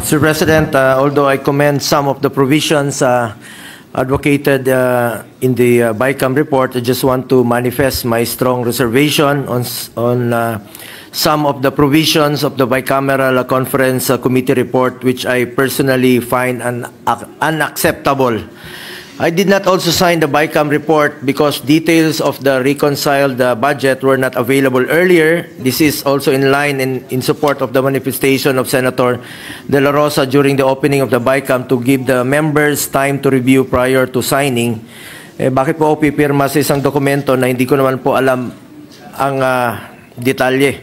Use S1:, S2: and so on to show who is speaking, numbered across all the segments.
S1: Mr. President, although I commend some of the provisions advocated in the BICAM report, I just want to manifest my strong reservation on some of the provisions of the bicameral conference committee report, which I personally find unacceptable. I did not also sign the BICAM report because details of the reconciled budget were not available earlier. This is also in line in support of the manifestation of Senator De La Rosa during the opening of the BICAM to give the members time to review prior to signing. Bakit po ako pipirma sa isang dokumento na hindi ko naman po alam ang detalye?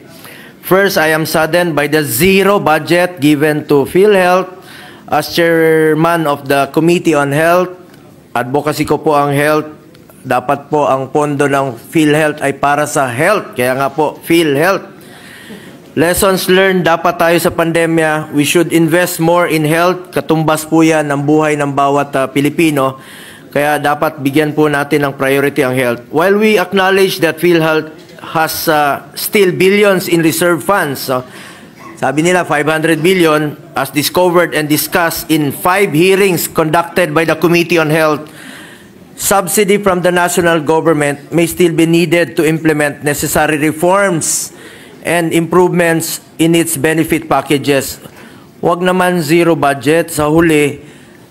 S1: First, I am saddened by the zero budget given to PhilHealth. As chairman of the Committee on Health, advocacy ko po ang health. Dapat po ang pondo ng PhilHealth ay para sa health. Kaya nga po, PhilHealth. Lessons learned dapat tayo sa pandemya. We should invest more in health. Katumbas po yan ang buhay ng bawat Pilipino. Kaya dapat bigyan po natin ng priority ang health. While we acknowledge that PhilHealth has still billions in reserve funds. Sabi nila 500 billion as discovered and discussed in 5 hearings conducted by the Committee on Health. Subsidy from the national government may still be needed to implement necessary reforms and improvements in its benefit packages. Huwag naman zero budget. Sa huli,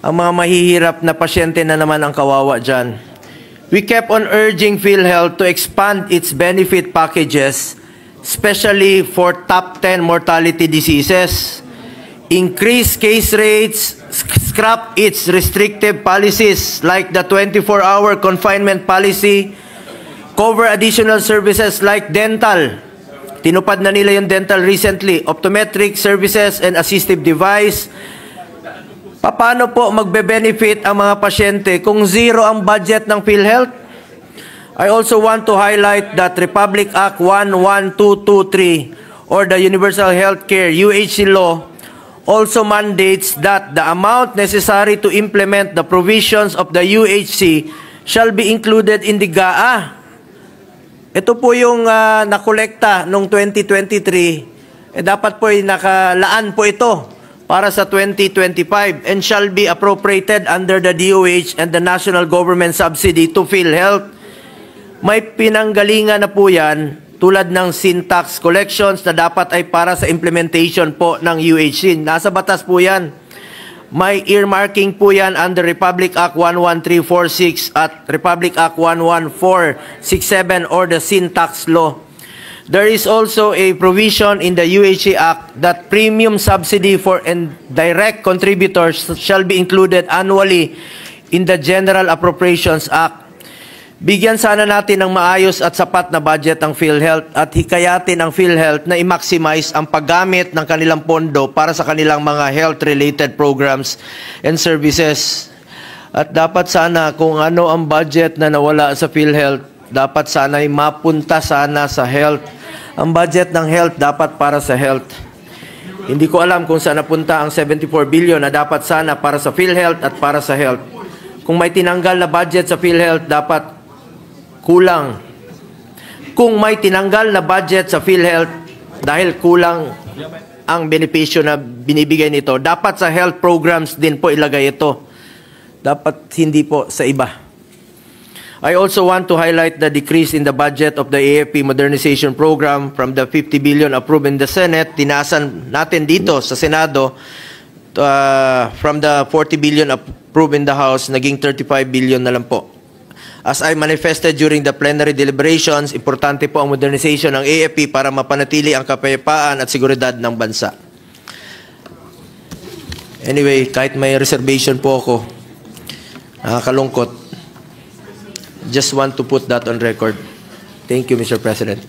S1: ang mga mahihirap na pasyente na naman ang kawawa dyan. We kept on urging PhilHealth to expand its benefit packages, especially for top 10 mortality diseases, increase case rates, scrap its restrictive policies like the 24-hour confinement policy, cover additional services like dental. Tinupad na nila yung dental recently, optometric services and assistive device. Paano po magbe-benefit ang mga pasyente kung zero ang budget ng PhilHealth? I also want to highlight that Republic Act 11223 or the Universal Healthcare UHC law also mandates that the amount necessary to implement the provisions of the UHC shall be included in the GAA. Ito po yung nakolekta noong 2023. Dapat po ay nakalaan po ito para sa 2025 and shall be appropriated under the DOH and the national government subsidy to PhilHealth. May pinanggalingan na po yan tulad ng syntax collections na dapat ay para sa implementation po ng UHC. Nasa batas po yan. May earmarking po yan under Republic Act 11346 at Republic Act 11467 or the syntax law. There is also a provision in the UHC Act that premium subsidy for indirect contributors shall be included annually in the General Appropriations Act. Bigyan sana natin ng maayos at sapat na budget ang PhilHealth at hikayatin ang PhilHealth na i-maximize ang paggamit ng kanilang pondo para sa kanilang mga health-related programs and services. At dapat sana kung ano ang budget na nawala sa PhilHealth, dapat sana ay mapunta sana sa health. Ang budget ng health dapat para sa health. Hindi ko alam kung saan napunta ang 74 billion na dapat sana para sa PhilHealth at para sa health. Kung may tinanggal na budget sa PhilHealth, dapat kulang. Kung may tinanggal na budget sa PhilHealth dahil kulang ang benepisyo na binibigay nito, dapat sa health programs din po ilagay ito. Dapat hindi po sa iba. I also want to highlight the decrease in the budget of the AFP modernization program from the 50 billion approved in the Senate. Tinasan natin dito sa Senado from the 40 billion approved in the House, naging 35 billion na lang po. As I manifested during the plenary deliberations, importante po ang modernization ng AFP para mapanatili ang kapayapaan at seguridad ng bansa. Anyway, kahit may reservation po ako, nakakalungkot. Just want to put that on record. Thank you, Mr. President.